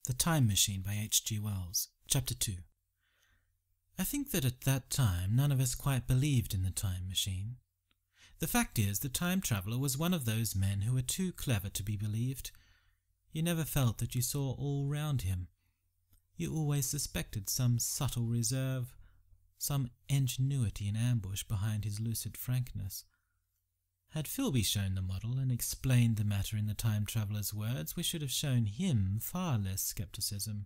The Time Machine by H.G. Wells. Chapter 2. I think that at that time none of us quite believed in the time machine. The fact is, the time traveller was one of those men who were too clever to be believed. You never felt that you saw all round him. You always suspected some subtle reserve, some ingenuity in ambush behind his lucid frankness. Had Philby shown the model and explained the matter in the time traveller's words, we should have shown him far less scepticism,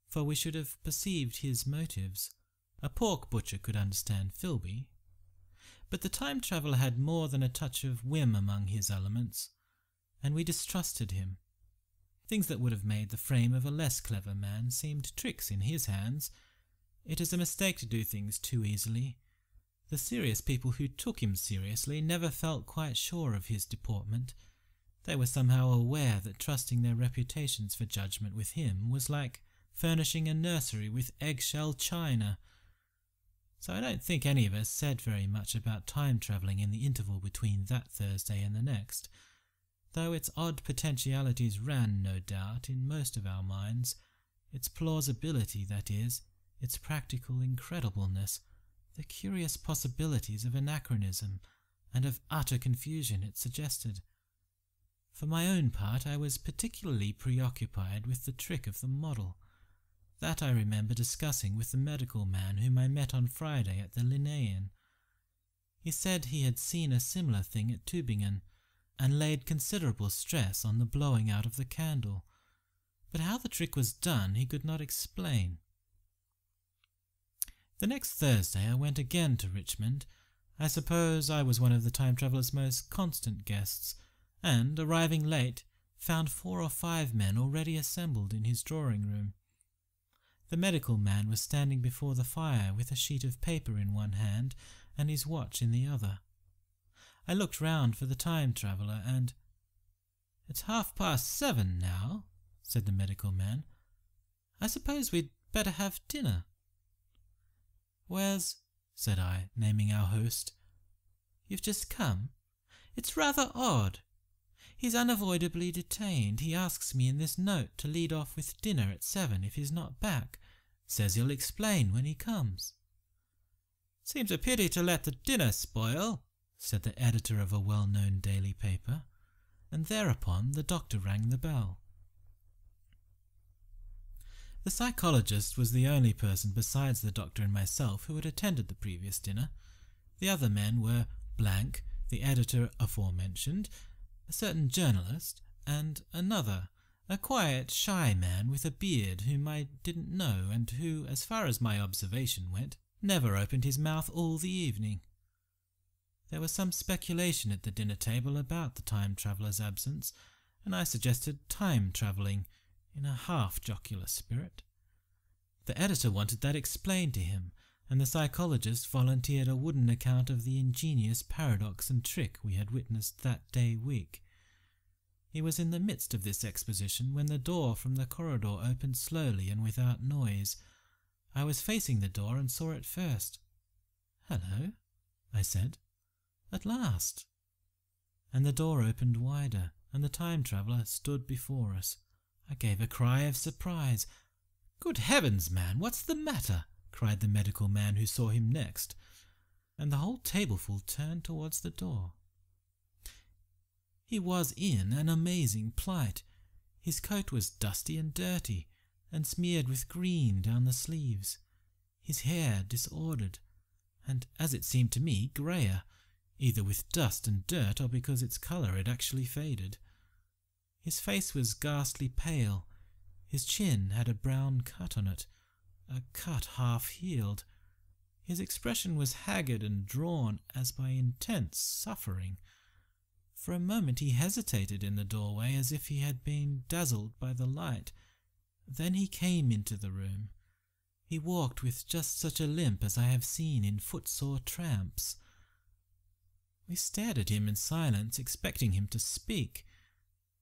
for we should have perceived his motives. A pork butcher could understand Philby, but the time traveller had more than a touch of whim among his elements, and we distrusted him. Things that would have made the frame of a less clever man seemed tricks in his hands. It is a mistake to do things too easily. The serious people who took him seriously never felt quite sure of his deportment. They were somehow aware that trusting their reputations for judgment with him was like furnishing a nursery with eggshell china. So I don't think any of us said very much about time-travelling in the interval between that Thursday and the next, though its odd potentialities ran, no doubt, in most of our minds, its plausibility, that is, its practical incredibleness, the curious possibilities of anachronism and of utter confusion it suggested. For my own part, I was particularly preoccupied with the trick of the model. That I remember discussing with the medical man whom I met on Friday at the Linnaean. He said he had seen a similar thing at Tübingen, and laid considerable stress on the blowing out of the candle, but how the trick was done he could not explain. The next Thursday I went again to Richmond. I suppose I was one of the time traveller's most constant guests, and, arriving late, found 4 or 5 men already assembled in his drawing-room. The medical man was standing before the fire with a sheet of paper in one hand and his watch in the other. I looked round for the time traveller, and "It's 7:30 now," said the medical man. "I suppose we'd better have dinner." "Where's—" said I, naming our host. "You've just come? It's rather odd. He's unavoidably detained. He asks me in this note to lead off with dinner at 7 if he's not back. Says he'll explain when he comes." "Seems a pity to let the dinner spoil," said the editor of a well-known daily paper, and thereupon the doctor rang the bell. The psychologist was the only person besides the doctor and myself who had attended the previous dinner. The other men were Blank, the editor aforementioned, a certain journalist, and another, a quiet, shy man with a beard whom I didn't know, and who, as far as my observation went, never opened his mouth all the evening. There was some speculation at the dinner table about the time traveller's absence, and I suggested time-travelling in a half-jocular spirit. The editor wanted that explained to him, and the psychologist volunteered a wooden account of the ingenious paradox and trick we had witnessed that day week. He was in the midst of this exposition when the door from the corridor opened slowly and without noise. I was facing the door and saw it first. "Hello," I said. "At last." And the door opened wider, and the time traveller stood before us. I gave a cry of surprise. "Good heavens, man, what's the matter?" cried the medical man who saw him next, and the whole tableful turned towards the door. He was in an amazing plight. His coat was dusty and dirty, and smeared with green down the sleeves, his hair disordered, and, as it seemed to me, greyer, either with dust and dirt or because its colour had actually faded. His face was ghastly pale. His chin had a brown cut on it, a cut half-healed. His expression was haggard and drawn as by intense suffering. For a moment he hesitated in the doorway as if he had been dazzled by the light. Then he came into the room. He walked with just such a limp as I have seen in footsore tramps. We stared at him in silence, expecting him to speak.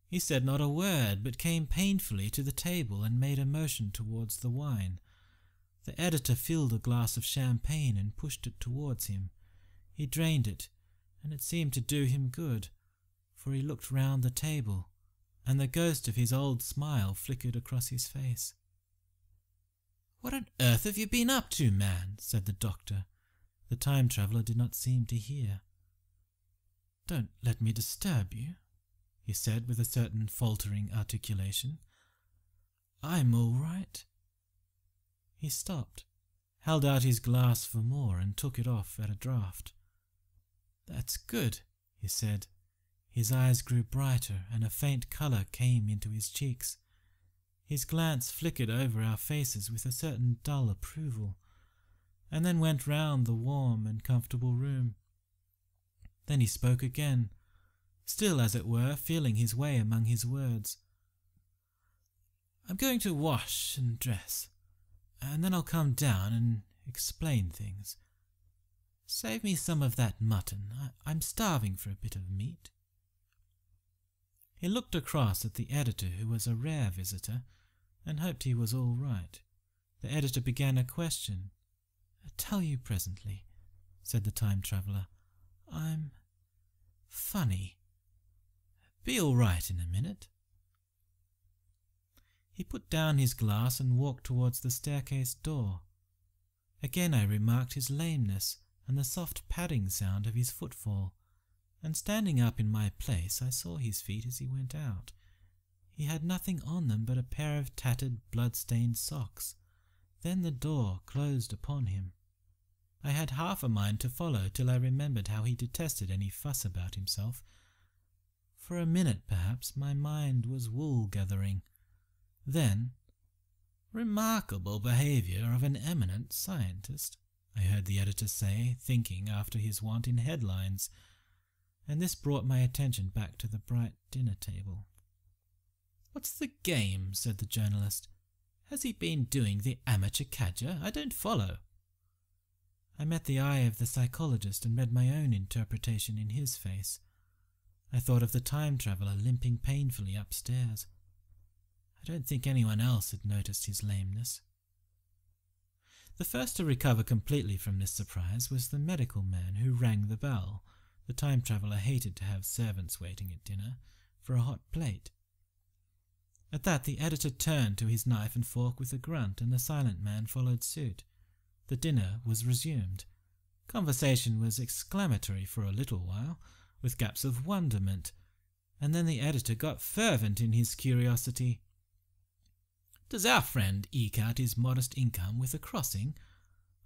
He said not a word, but came painfully to the table and made a motion towards the wine. The editor filled a glass of champagne and pushed it towards him. He drained it, and it seemed to do him good, for he looked round the table, and the ghost of his old smile flickered across his face. "What on earth have you been up to, man?" said the doctor. The time traveller did not seem to hear. "Don't let me disturb you," he said with a certain faltering articulation. "I'm all right." He stopped, held out his glass for more, and took it off at a draught. "That's good," he said. His eyes grew brighter, and a faint colour came into his cheeks. His glance flickered over our faces with a certain dull approval, and then went round the warm and comfortable room. Then he spoke again, still, as it were, feeling his way among his words. "I'm going to wash and dress, and then I'll come down and explain things. Save me some of that mutton. I'm starving for a bit of meat." He looked across at the editor, who was a rare visitor, and hoped he was all right. The editor began a question. "I'll tell you presently," said the time traveller. "I'm funny. Be all right in a minute." He put down his glass and walked towards the staircase door. Again I remarked his lameness and the soft padding sound of his footfall, and standing up in my place I saw his feet as he went out. He had nothing on them but a pair of tattered, blood-stained socks. Then the door closed upon him. I had half a mind to follow till I remembered how he detested any fuss about himself. For a minute, perhaps, my mind was wool-gathering. Then, "Remarkable behaviour of an eminent scientist," I heard the editor say, thinking after his wont in headlines, and this brought my attention back to the bright dinner table. "What's the game?" said the journalist. "Has he been doing the amateur cadger? I don't follow." I met the eye of the psychologist and read my own interpretation in his face. I thought of the time traveller limping painfully upstairs. I don't think anyone else had noticed his lameness. The first to recover completely from this surprise was the medical man who rang the bell. The time traveller hated to have servants waiting at dinner for a hot plate. At that the editor turned to his knife and fork with a grunt, and the silent man followed suit. The dinner was resumed. Conversation was exclamatory for a little while, with gaps of wonderment, and then the editor got fervent in his curiosity. "Does our friend eke out his modest income with a crossing,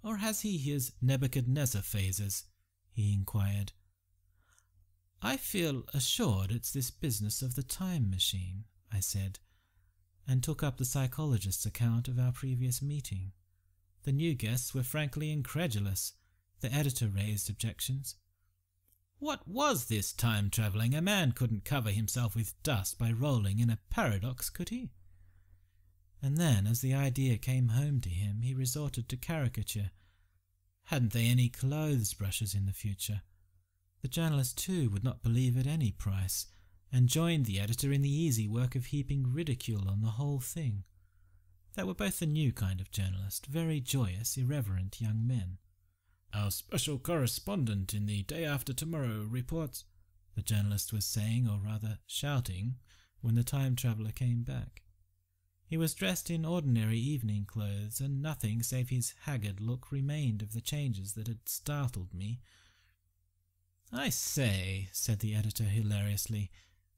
or has he his Nebuchadnezzar phases?" he inquired. "I feel assured it's this business of the time machine," I said, and took up the psychologist's account of our previous meeting. The new guests were frankly incredulous. The editor raised objections. What was this time-travelling? A man couldn't cover himself with dust by rolling in a paradox, could he? And then, as the idea came home to him, he resorted to caricature. Hadn't they any clothes brushes in the future? The journalist, too, would not believe at any price, and joined the editor in the easy work of heaping ridicule on the whole thing. They were both the new kind of journalist, very joyous, irreverent young men. "Our special correspondent in the Day After Tomorrow reports," the journalist was saying, or rather shouting, when the time traveller came back. He was dressed in ordinary evening clothes, and nothing save his haggard look remained of the changes that had startled me. "I say," said the editor hilariously,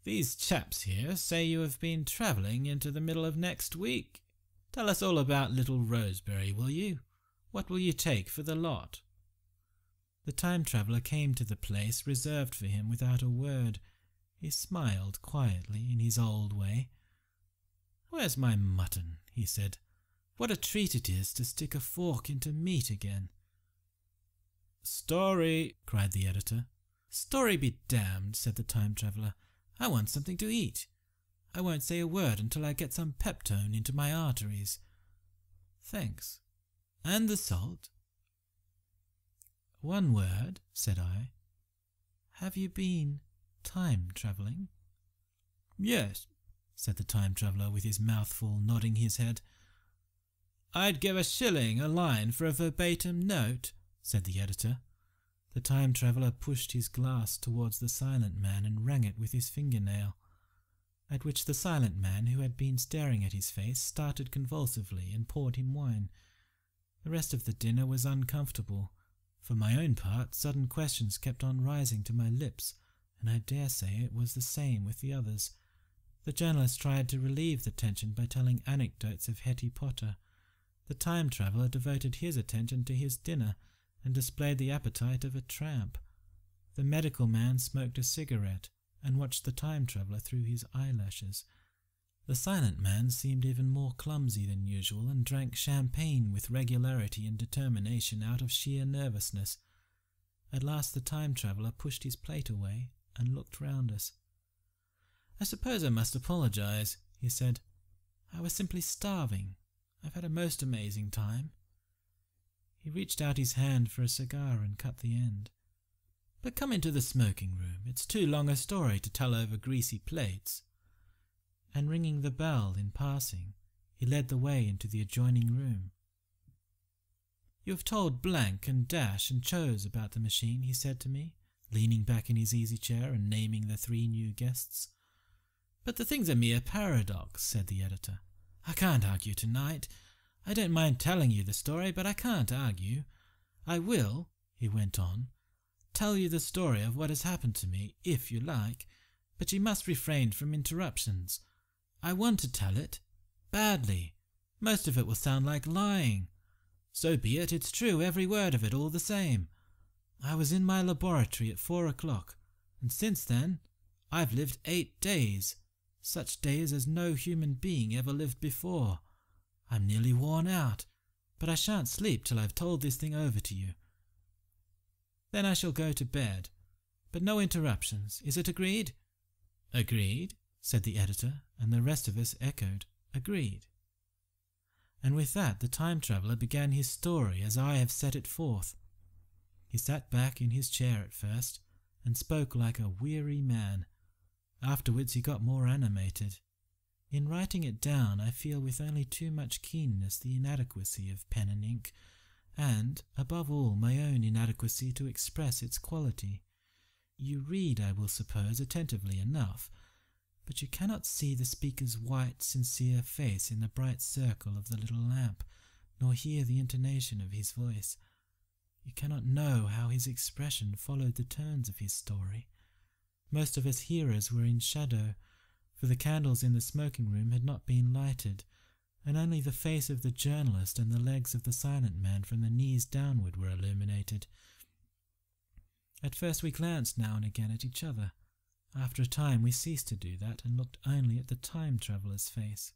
"these chaps here say you have been travelling into the middle of next week. Tell us all about Little Rosebery, will you? What will you take for the lot?" The time traveller came to the place reserved for him without a word. He smiled quietly in his old way. "Where's my mutton?" he said. "What a treat it is to stick a fork into meat again." "Story!" cried the editor. "Story be damned," said the time traveller. "I want something to eat. I won't say a word until I get some peptone into my arteries." "Thanks. And the salt?" "One word," said I. "Have you been time-travelling?" "Yes," said the time traveller with his mouth full, nodding his head. "I'd give a shilling a line for a verbatim note," said the editor. The time traveller pushed his glass towards the silent man and rang it with his fingernail. at which the silent man who had been staring at his face started convulsively and poured him wine. The rest of the dinner was uncomfortable. For my own part, sudden questions kept on rising to my lips, and I dare say it was the same with the others. The journalist tried to relieve the tension by telling anecdotes of Hetty Potter. The time traveller devoted his attention to his dinner and displayed the appetite of a tramp. The medical man smoked a cigarette and watched the time traveller through his eyelashes. The silent man seemed even more clumsy than usual and drank champagne with regularity and determination out of sheer nervousness. At last the time traveller pushed his plate away and looked round us. "I suppose I must apologize," he said. "I was simply starving. I've had a most amazing time." He reached out his hand for a cigar and cut the end. "But come into the smoking room. It's too long a story to tell over greasy plates." And ringing the bell in passing, he led the way into the adjoining room. "You have told Blank and Dash and Chose about the machine," he said to me, leaning back in his easy chair and naming the 3 new guests. "But the thing's a mere paradox," said the editor. "I can't argue tonight. I don't mind telling you the story, but I can't argue. I will," he went on, "tell you the story of what has happened to me, if you like, but you must refrain from interruptions. I want to tell it. Badly. Most of it will sound like lying. So be it, it's true, every word of it all the same. I was in my laboratory at 4 o'clock, and since then I've lived 8 days, such days as no human being ever lived before. I'm nearly worn out, but I shan't sleep till I've told this thing over to you. Then I shall go to bed, but no interruptions. Is it agreed?" "Agreed," said the editor, and the rest of us echoed, "Agreed." And with that the time traveller began his story as I have set it forth. He sat back in his chair at first, and spoke like a weary man. Afterwards he got more animated. In writing it down I feel with only too much keenness the inadequacy of pen and ink, and, above all, my own inadequacy to express its quality. You read, I will suppose, attentively enough, but you cannot see the speaker's white, sincere face in the bright circle of the little lamp, nor hear the intonation of his voice. You cannot know how his expression followed the turns of his story. Most of us hearers were in shadow, for the candles in the smoking room had not been lighted, and only the face of the journalist and the legs of the silent man from the knees downward were illuminated. At first we glanced now and again at each other. After a time we ceased to do that and looked only at the time traveller's face.